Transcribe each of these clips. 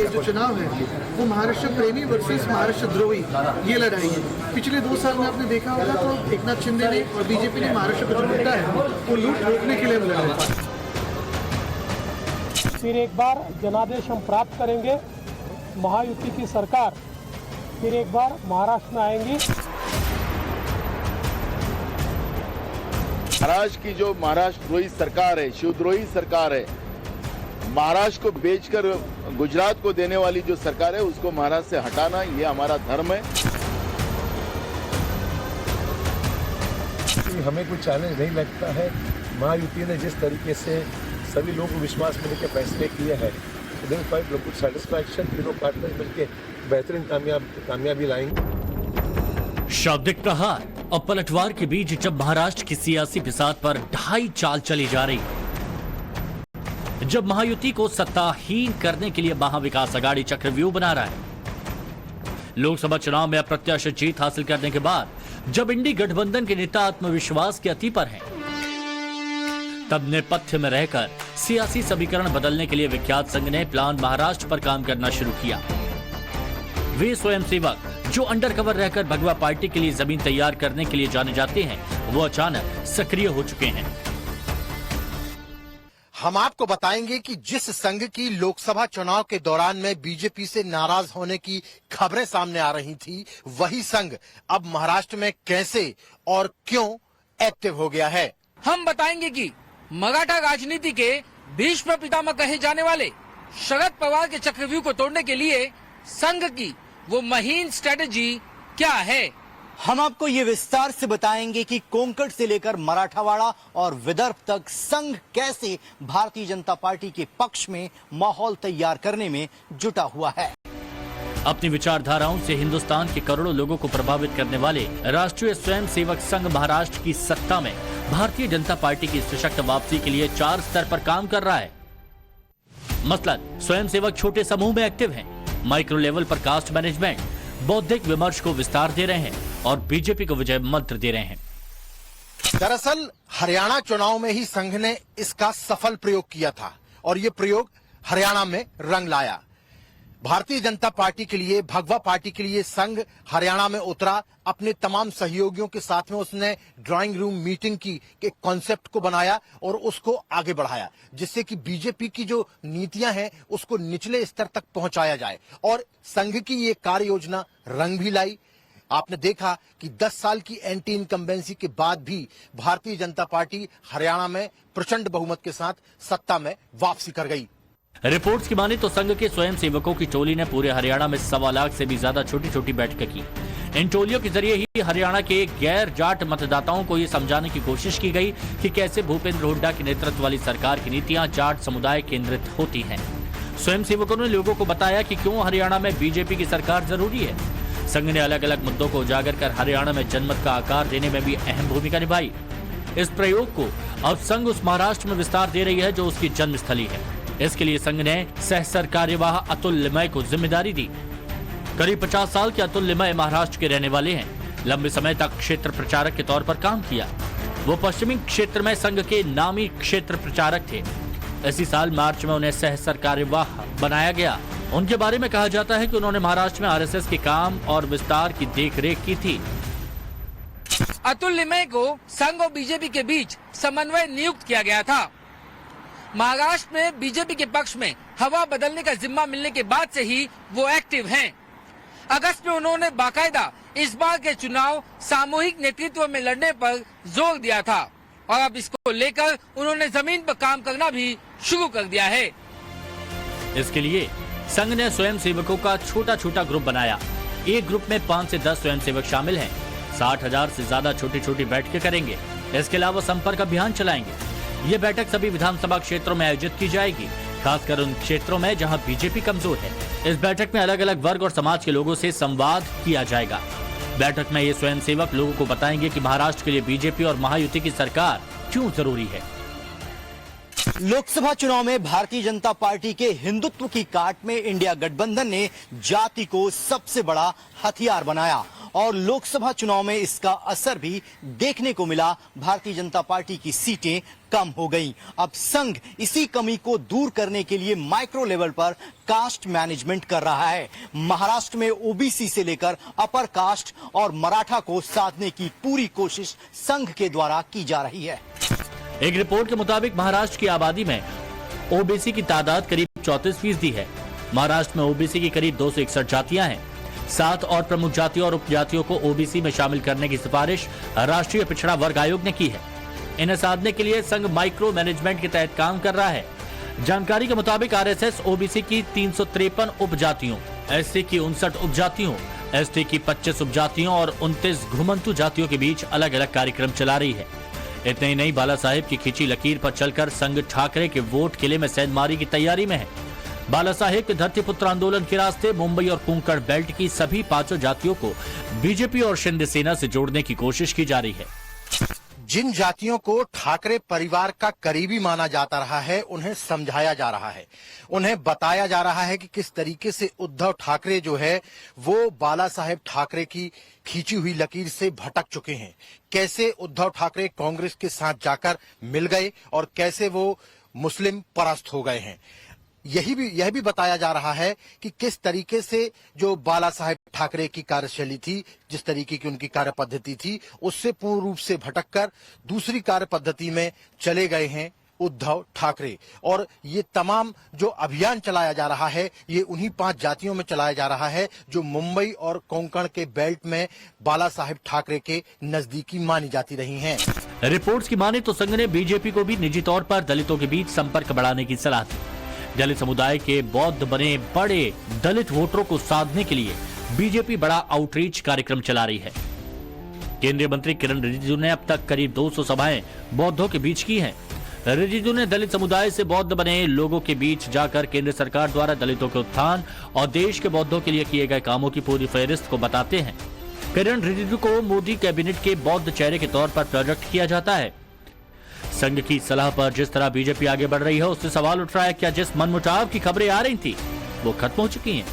ये जो चुनाव है वो महाराष्ट्र प्रेमी वर्सेस महाराष्ट्र द्रोही ये लड़ाई है। पिछले 2 साल में आपने देखा होगा तो एकनाथ शिंदे ने और बीजेपी ने महाराष्ट्र को जो लूटा है वो लूट रोकने के लिए लड़ रहे हैं। फिर एक बार जनादेश हम प्राप्त करेंगे, महायुति की सरकार फिर एक बार महाराष्ट्र में आएंगी। महाराष्ट्र की जो महाराष्ट्र द्रोही सरकार है, शिवद्रोही सरकार है, महाराष्ट्र को बेचकर गुजरात को देने वाली जो सरकार है उसको महाराष्ट्र से हटाना ये हमारा धर्म है। हमें कोई चैलेंज नहीं लगता है। महायुति ने जिस तरीके से सभी लोगों को विश्वास में लेकर फैसले किए हैं, कुछ सेटिस्फैक्शन, तीनों पार्टनर मिलकर बेहतरीन कामयाबी लाएंगे। शाब्दिक प्रहार और पलटवार के बीच जब महाराष्ट्र की सियासी बिसात पर ढाई चाल चली जा रही, जब महायुति को सत्ताहीन करने के लिए महाविकास आघाड़ी चक्रव्यूह बना रहा है, लोकसभा चुनाव में अप्रत्याशित जीत हासिल करने के बाद जब इंडी गठबंधन के नेता आत्मविश्वास के अति पर हैं, तब नेपथ्य में रहकर सियासी समीकरण बदलने के लिए विख्यात संघ ने प्लान महाराष्ट्र पर काम करना शुरू किया। वे स्वयंसेवक जो अंडरकवर रहकर भगवा पार्टी के लिए जमीन तैयार करने के लिए जाने जाते हैं, वो अचानक सक्रिय हो चुके हैं। हम आपको बताएंगे कि जिस संघ की लोकसभा चुनाव के दौरान में बीजेपी से नाराज होने की खबरें सामने आ रही थी, वही संघ अब महाराष्ट्र में कैसे और क्यों एक्टिव हो गया है। हम बताएंगे कि मराठा राजनीति के भीष्म पितामह कहे जाने वाले शरद पवार के चक्रव्यूह को तोड़ने के लिए संघ की वो महीन स्ट्रेटेजी क्या है। हम आपको ये विस्तार से बताएंगे कि कोंकण से लेकर मराठावाड़ा और विदर्भ तक संघ कैसे भारतीय जनता पार्टी के पक्ष में माहौल तैयार करने में जुटा हुआ है। अपनी विचारधाराओं से हिंदुस्तान के करोड़ों लोगों को प्रभावित करने वाले राष्ट्रीय स्वयंसेवक संघ महाराष्ट्र की सत्ता में भारतीय जनता पार्टी की सशक्त वापसी के लिए 4 स्तर पर काम कर रहा है। मसलन स्वयंसेवक छोटे समूह में एक्टिव हैं, माइक्रो लेवल पर कास्ट मैनेजमेंट, बौद्धिक विमर्श को विस्तार दे रहे हैं और बीजेपी को विजय मंत्र दे रहे हैं। दरअसल हरियाणा चुनाव में ही संघ ने इसका सफल प्रयोग किया था और ये प्रयोग हरियाणा में रंग लाया। भारतीय जनता पार्टी के लिए, भगवा पार्टी के लिए संघ हरियाणा में उतरा। अपने तमाम सहयोगियों के साथ में उसने ड्राइंग रूम मीटिंग की के कॉन्सेप्ट को बनाया और उसको आगे बढ़ाया, जिससे कि बीजेपी की जो नीतियां हैं उसको निचले स्तर तक पहुंचाया जाए। और संघ की ये कार्य योजना रंग भी लाई। आपने देखा कि 10 साल की एंटी इनकम्बेंसी के बाद भी भारतीय जनता पार्टी हरियाणा में प्रचंड बहुमत के साथ सत्ता में वापसी कर गई। रिपोर्ट्स की माने तो संघ के स्वयंसेवकों की टोली ने पूरे हरियाणा में 1.25 लाख से भी ज्यादा छोटी छोटी बैठकें की। इन टोलियों के जरिए ही हरियाणा के गैर जाट मतदाताओं को ये समझाने की कोशिश की गई कि कैसे भूपेंद्र हुड्डा के नेतृत्व वाली सरकार की नीतियां जाट समुदाय केंद्रित होती हैं। स्वयंसेवकों ने लोगों को बताया कि क्यों हरियाणा में बीजेपी की सरकार जरूरी है। संघ ने अलग अलग मुद्दों को उजागर कर हरियाणा में जनमत का आकार देने में भी अहम भूमिका निभाई। इस प्रयोग को अब संघ उस महाराष्ट्र में विस्तार दे रही है जो उसकी जन्मस्थली है। इसके लिए संघ ने सह कार्यवाह अतुल लिमय को जिम्मेदारी दी। करीब 50 साल के अतुल लिमय महाराष्ट्र के रहने वाले हैं। लंबे समय तक क्षेत्र प्रचारक के तौर पर काम किया। वो पश्चिमी क्षेत्र में संघ के नामी क्षेत्र प्रचारक थे। इसी साल मार्च में उन्हें सह कार्यवाह बनाया गया। उनके बारे में कहा जाता है कि उन्होंने महाराष्ट्र में आरएसएस के काम और विस्तार की देखरेख की थी। अतुल लिमय को संघ और बीजेपी के बीच समन्वय नियुक्त किया गया था। महाराष्ट्र में बीजेपी के पक्ष में हवा बदलने का जिम्मा मिलने के बाद से ही वो एक्टिव हैं। अगस्त में उन्होंने बाकायदा इस बार के चुनाव सामूहिक नेतृत्व में लड़ने पर जोर दिया था और अब इसको लेकर उन्होंने जमीन पर काम करना भी शुरू कर दिया है। इसके लिए संघ ने स्वयंसेवकों का छोटा छोटा ग्रुप बनाया। एक ग्रुप में 5 से 10 स्वयंसेवक शामिल हैं। 60,000 से ज्यादा छोटी छोटी बैठकें करेंगे। इसके अलावा संपर्क अभियान चलाएंगे। ये बैठक सभी विधानसभा क्षेत्रों में आयोजित की जाएगी, खासकर उन क्षेत्रों में जहां बीजेपी कमजोर है। इस बैठक में अलग अलग वर्ग और समाज के लोगों से संवाद किया जाएगा। बैठक में ये स्वयंसेवक लोगों को बताएंगे कि महाराष्ट्र के लिए बीजेपी और महायुति की सरकार क्यों जरूरी है। लोकसभा चुनाव में भारतीय जनता पार्टी के हिंदुत्व की काट में इंडिया गठबंधन ने जाति को सबसे बड़ा हथियार बनाया और लोकसभा चुनाव में इसका असर भी देखने को मिला। भारतीय जनता पार्टी की सीटें कम हो गईं। अब संघ इसी कमी को दूर करने के लिए माइक्रो लेवल पर कास्ट मैनेजमेंट कर रहा है। महाराष्ट्र में ओबीसी से लेकर अपर कास्ट और मराठा को साधने की पूरी कोशिश संघ के द्वारा की जा रही है। एक रिपोर्ट के मुताबिक महाराष्ट्र की आबादी में ओबीसी की तादाद करीब 34% है। महाराष्ट्र में ओबीसी की करीब 261 जातियां हैं। 7 और प्रमुख जातियों और उपजातियों को ओबीसी में शामिल करने की सिफारिश राष्ट्रीय पिछड़ा वर्ग आयोग ने की है। इन्हें साधने के लिए संघ माइक्रो मैनेजमेंट के तहत काम कर रहा है। जानकारी के मुताबिक आरएसएस ओबीसी की 353 उपजातियों, एससी की 59 उपजातियों, एसटी की 25 उपजातियों और 29 घुमंतु जातियों के बीच अलग अलग कार्यक्रम चला रही है। इतने ही नहीं, बाला साहेब की खींची लकीर पर चलकर संघ ठाकरे के वोट किले में सेंधमारी की तैयारी में है। बाला साहेब के धरतीपुत्र आंदोलन के रास्ते मुंबई और कोंकण बेल्ट की सभी 5 जातियों को बीजेपी और शिंदे सेना से जोड़ने की कोशिश की जा रही है। जिन जातियों को ठाकरे परिवार का करीबी माना जाता रहा है, उन्हें समझाया जा रहा है, उन्हें बताया जा रहा है कि किस तरीके से उद्धव ठाकरे जो है वो बाला साहेब ठाकरे की खींची हुई लकीर से भटक चुके हैं। कैसे उद्धव ठाकरे कांग्रेस के साथ जाकर मिल गए और कैसे वो मुस्लिम परस्त हो गए हैं। यह भी बताया जा रहा है कि किस तरीके से जो बाला साहेब ठाकरे की कार्यशैली थी, जिस तरीके की उनकी कार्य पद्धति थी, उससे पूर्ण रूप से भटककर दूसरी कार्य पद्धति में चले गए हैं उद्धव ठाकरे। और ये तमाम जो अभियान चलाया जा रहा है, ये उन्हीं 5 जातियों में चलाया जा रहा है जो मुंबई और कोंकण के बेल्ट में बाला साहेब ठाकरे के नजदीकी मानी जाती रही हैं। रिपोर्ट्स की माने तो संघ ने बीजेपी को भी निजी तौर पर दलितों के बीच संपर्क बढ़ाने की सलाह दी। दलित समुदाय के बौद्ध बने बड़े दलित वोटरों को साधने के लिए बीजेपी बड़ा आउटरीच कार्यक्रम चला रही है। केंद्रीय मंत्री किरण रिजिजू ने अब तक करीब 200 सभाएं बौद्धों के बीच की हैं। रिजिजू ने दलित समुदाय से बौद्ध बने लोगों के बीच जाकर केंद्र सरकार द्वारा दलितों के उत्थान और देश के बौद्धों के लिए किए गए कामों की पूरी फहरिस्त को बताते हैं। किरण रिजिजू को मोदी कैबिनेट के बौद्ध चेहरे के तौर पर प्रोजेक्ट किया जाता है। संघ की सलाह पर जिस तरह बीजेपी आगे बढ़ रही है, उससे सवाल उठ रहा है क्या जिस मनमुटाव की खबरें आ रही थी वो खत्म हो चुकी हैं।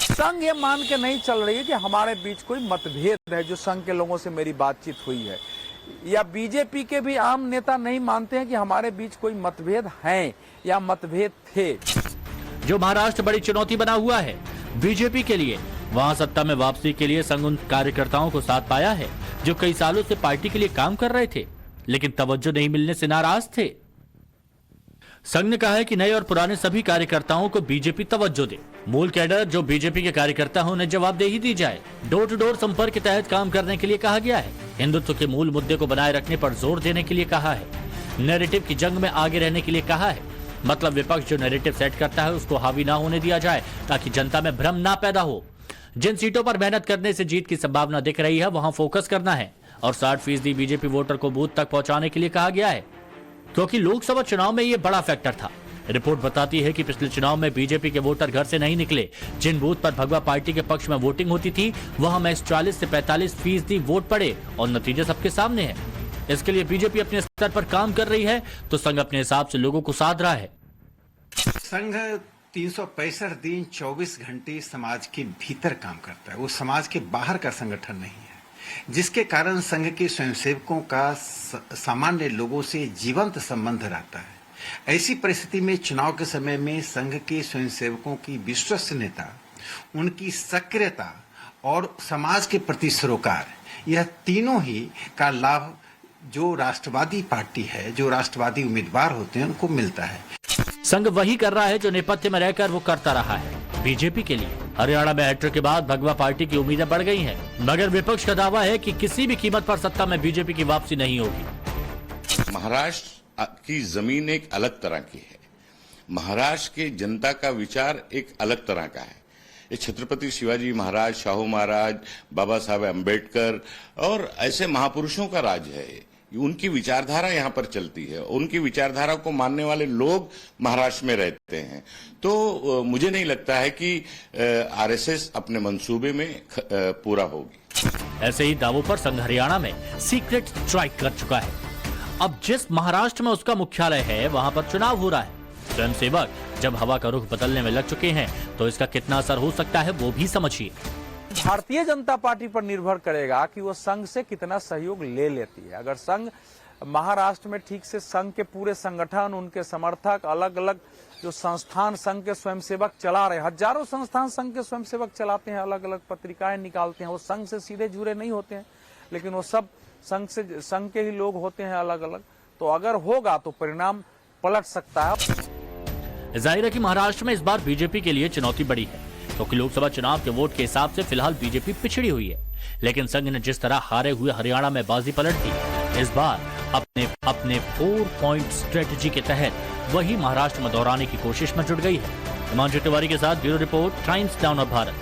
संघ ये मान के नहीं चल रही है कि हमारे बीच कोई मतभेद है। जो संघ के लोगों से मेरी बातचीत हुई है, या बीजेपी के भी आम नेता नहीं मानते हैं कि हमारे बीच कोई मतभेद हैं या मतभेद थे। जो महाराष्ट्र बड़ी चुनौती बना हुआ है बीजेपी के लिए, वहां सत्ता में वापसी के लिए संघ उन कार्यकर्ताओं को साथ पाया है जो कई सालों से पार्टी के लिए काम कर रहे थे लेकिन तवज्जो नहीं मिलने से नाराज थे। संघ ने कहा है कि नए और पुराने सभी कार्यकर्ताओं को बीजेपी तवज्जो दे। मूल कैडर जो बीजेपी के कार्यकर्ता हैं उन्हें जवाबदेही दी जाए। डोर टू डोर संपर्क के तहत काम करने के लिए कहा गया है। हिंदुत्व के मूल मुद्दे को बनाए रखने पर जोर देने के लिए कहा है। नैरेटिव की जंग में आगे रहने के लिए कहा है। मतलब विपक्ष जो नैरेटिव सेट करता है उसको हावी ना होने दिया जाए ताकि जनता में भ्रम ना पैदा हो। जिन सीटों पर मेहनत करने से जीत की संभावना दिख रही है वहां फोकस करना है और 60% बीजेपी वोटर को बूथ तक पहुंचाने के लिए कहा गया है, क्योंकि लोकसभा चुनाव में यह बड़ा फैक्टर था। रिपोर्ट बताती है कि पिछले चुनाव में बीजेपी के वोटर घर से नहीं निकले। जिन बूथ पर भगवा पार्टी के पक्ष में वोटिंग होती थी वहां में 40 से 45% वोट पड़े और नतीजे सबके सामने है। इसके लिए बीजेपी अपने स्तर पर काम कर रही है तो संघ अपने हिसाब से लोगों को साध रहा है। संघ 365 दिन 24 घंटे समाज के भीतर काम करता है, वो समाज के बाहर का संगठन नहीं है, जिसके कारण संघ के स्वयंसेवकों का सामान्य लोगों से जीवंत संबंध रहता है। ऐसी परिस्थिति में चुनाव के समय में संघ के स्वयंसेवकों की विश्वसनीयता, उनकी सक्रियता और समाज के प्रति सरोकार, यह तीनों ही का लाभ जो राष्ट्रवादी पार्टी है, जो राष्ट्रवादी उम्मीदवार होते हैं, उनको मिलता है। संघ वही कर रहा है जो नेपथ्य में रहकर वो करता रहा है बीजेपी के लिए। हरियाणा में हैट्रिक के बाद भगवा पार्टी की उम्मीदें बढ़ गई हैं, मगर विपक्ष का दावा है कि किसी भी कीमत पर सत्ता में बीजेपी की वापसी नहीं होगी। महाराष्ट्र की जमीन एक अलग तरह की है। महाराष्ट्र की जनता का विचार एक अलग तरह का है। ये छत्रपति शिवाजी महाराज, शाहू महाराज, बाबा साहब अम्बेडकर और ऐसे महापुरुषों का राज है। उनकी विचारधारा यहाँ पर चलती है। उनकी विचारधारा को मानने वाले लोग महाराष्ट्र में रहते हैं। तो मुझे नहीं लगता है कि आरएसएस अपने मंसूबे में पूरा होगी। ऐसे ही दावों पर संघ हरियाणा में सीक्रेट स्ट्राइक कर चुका है। अब जिस महाराष्ट्र में उसका मुख्यालय है वहां पर चुनाव हो रहा है। स्वयंसेवक जब हवा का रुख बदलने में लग चुके हैं तो इसका कितना असर हो सकता है वो भी समझिए। भारतीय जनता पार्टी पर निर्भर करेगा कि वो संघ से कितना सहयोग ले लेती है। अगर संघ महाराष्ट्र में ठीक से संघ के पूरे संगठन, उनके समर्थक, अलग अलग जो संस्थान संघ के स्वयंसेवक चला रहे, हजारों संस्थान संघ के स्वयंसेवक चलाते हैं, अलग अलग पत्रिकाएं निकालते हैं, वो संघ से सीधे जुड़े नहीं होते हैं, लेकिन वो सब संघ के ही लोग होते हैं अलग अलग। तो अगर होगा तो परिणाम पलट सकता है। जाहिर है कि महाराष्ट्र में इस बार बीजेपी के लिए चुनौती बड़ी है, क्योंकि लोकसभा चुनाव के वोट के हिसाब से फिलहाल बीजेपी पिछड़ी हुई है। लेकिन संघ ने जिस तरह हारे हुए हरियाणा में बाजी पलट दी, इस बार अपने 4 पॉइंट स्ट्रेटजी के तहत वही महाराष्ट्र में दोहराने की कोशिश में जुट गई है। हिमांशु तिवारी के साथ bureau report, times now Bharat.